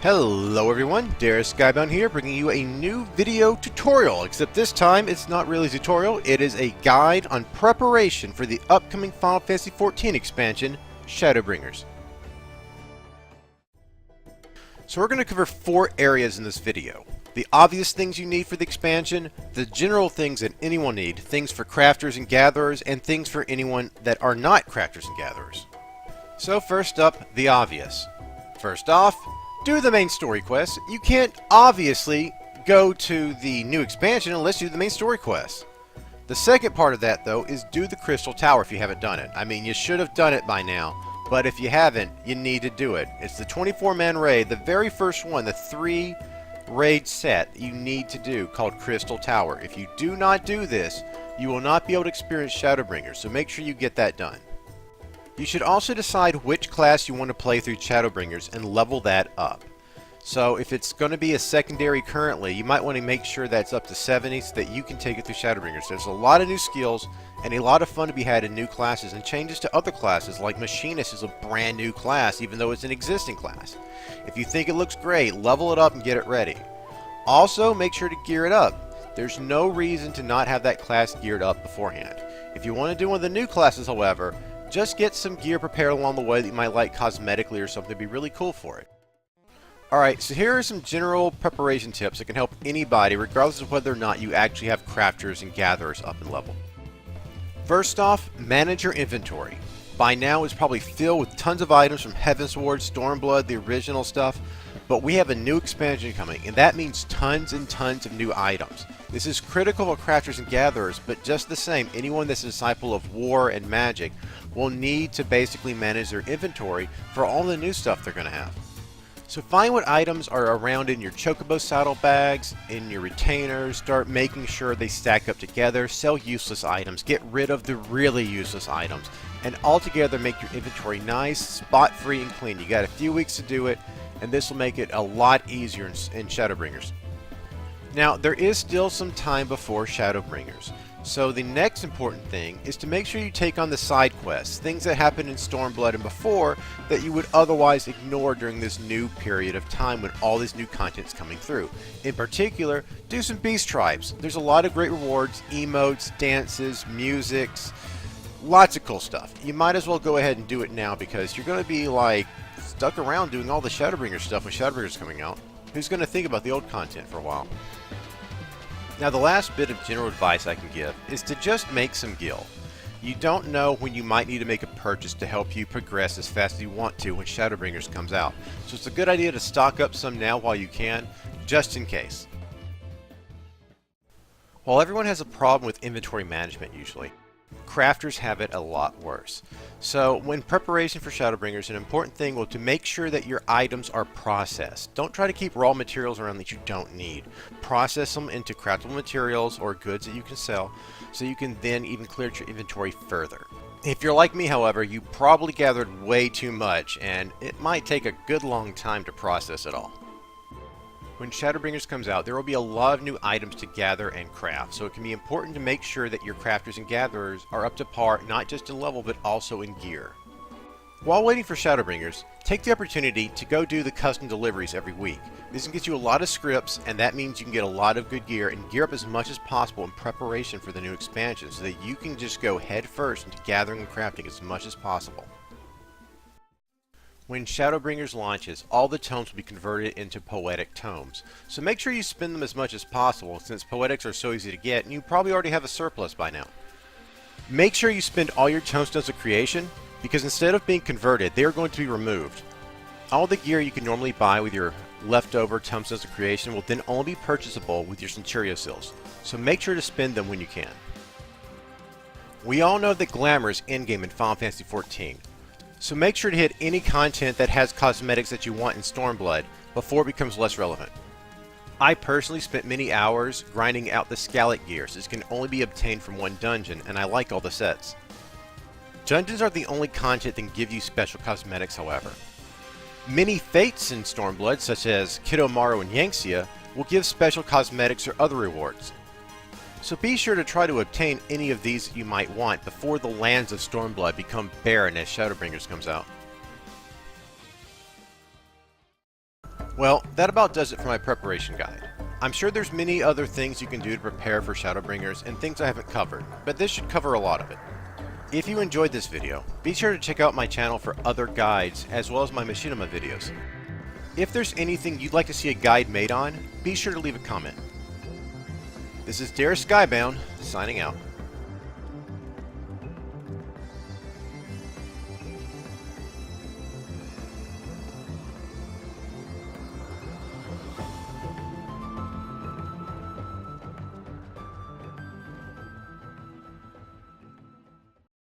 Hello everyone, Darius Skybound here, bringing you a new video tutorial, except this time it's not really a tutorial, it is a guide on preparation for the upcoming Final Fantasy XIV expansion, Shadowbringers. So we're going to cover 4 areas in this video. The obvious things you need for the expansion, the general things that anyone need, things for crafters and gatherers, and things for anyone that are not crafters and gatherers. So first up, the obvious. First off, do the main story quest. You can't obviously go to the new expansion unless you do the main story quest. The second part of that though is do the Crystal Tower if you haven't done it. I mean, you should have done it by now, but if you haven't, you need to do it. It's the 24-man raid, the very first one, the 3 raid set you need to do called Crystal Tower. If you do not do this, you will not be able to experience Shadowbringers, so make sure you get that done. You should also decide which class you want to play through Shadowbringers and level that up. So if it's going to be a secondary currently, you might want to make sure that's up to 70 so that you can take it through Shadowbringers. There's a lot of new skills and a lot of fun to be had in new classes and changes to other classes, like Machinist is a brand new class even though it's an existing class. If you think it looks great, level it up and get it ready. Also, make sure to gear it up. There's no reason to not have that class geared up beforehand. If you want to do one of the new classes, however, just get some gear prepared along the way that you might like cosmetically or something to be really cool for it. Alright, so here are some general preparation tips that can help anybody regardless of whether or not you actually have crafters and gatherers up in level. First off, manage your inventory. By now it's probably filled with tons of items from Heavensward, Stormblood, the original stuff, but we have a new expansion coming, and that means tons and tons of new items. This is critical for crafters and gatherers, but just the same, anyone that's a disciple of war and magic will need to basically manage their inventory for all the new stuff they're going to have. So find what items are around in your chocobo saddlebags, in your retainers, start making sure they stack up together, sell useless items, get rid of the really useless items, and altogether make your inventory nice, spot-free, and clean. You got a few weeks to do it, and this will make it a lot easier in Shadowbringers. Now, there is still some time before Shadowbringers, so the next important thing is to make sure you take on the side quests, things that happened in Stormblood and before that you would otherwise ignore during this new period of time when all this new content is coming through. In particular, do some beast tribes. There's a lot of great rewards, emotes, dances, musics, lots of cool stuff. You might as well go ahead and do it now because you're going to be like stuck around doing all the Shadowbringers stuff when Shadowbringers coming out. Who's going to think about the old content for a while? Now, the last bit of general advice I can give is to just make some gil. You don't know when you might need to make a purchase to help you progress as fast as you want to when Shadowbringers comes out. So it's a good idea to stock up some now while you can, just in case. While everyone has a problem with inventory management usually, crafters have it a lot worse. So when preparation for Shadowbringers, an important thing will to make sure that your items are processed. Don't try to keep raw materials around that you don't need. Process them into craftable materials or goods that you can sell so you can then even clear your inventory further. If you're like me, however, you probably gathered way too much and it might take a good long time to process it all. When Shadowbringers comes out, there will be a lot of new items to gather and craft, so it can be important to make sure that your crafters and gatherers are up to par not just in level but also in gear. While waiting for Shadowbringers, take the opportunity to go do the custom deliveries every week. This can get you a lot of scripts, and that means you can get a lot of good gear and gear up as much as possible in preparation for the new expansion so that you can just go head first into gathering and crafting as much as possible. When Shadowbringers launches, all the tomes will be converted into poetic tomes, so make sure you spend them as much as possible since poetics are so easy to get and you probably already have a surplus by now. Make sure you spend all your tomestones of creation because instead of being converted, they are going to be removed. All the gear you can normally buy with your leftover tomestones of creation will then only be purchasable with your Centurio seals, so make sure to spend them when you can. We all know that glamour is endgame in Final Fantasy XIV. So make sure to hit any content that has cosmetics that you want in Stormblood before it becomes less relevant. I personally spent many hours grinding out the Scalet gear, so this can only be obtained from one dungeon, and I like all the sets. Dungeons are the only content that can give you special cosmetics, however. Many fates in Stormblood, such as Kidomaru and Yanxia, will give special cosmetics or other rewards. So be sure to try to obtain any of these you might want before the lands of Stormblood become barren as Shadowbringers comes out. Well, that about does it for my preparation guide. I'm sure there's many other things you can do to prepare for Shadowbringers and things I haven't covered, but this should cover a lot of it. If you enjoyed this video, be sure to check out my channel for other guides as well as my machinima videos. If there's anything you'd like to see a guide made on, be sure to leave a comment. This is Darius Skybound, signing out.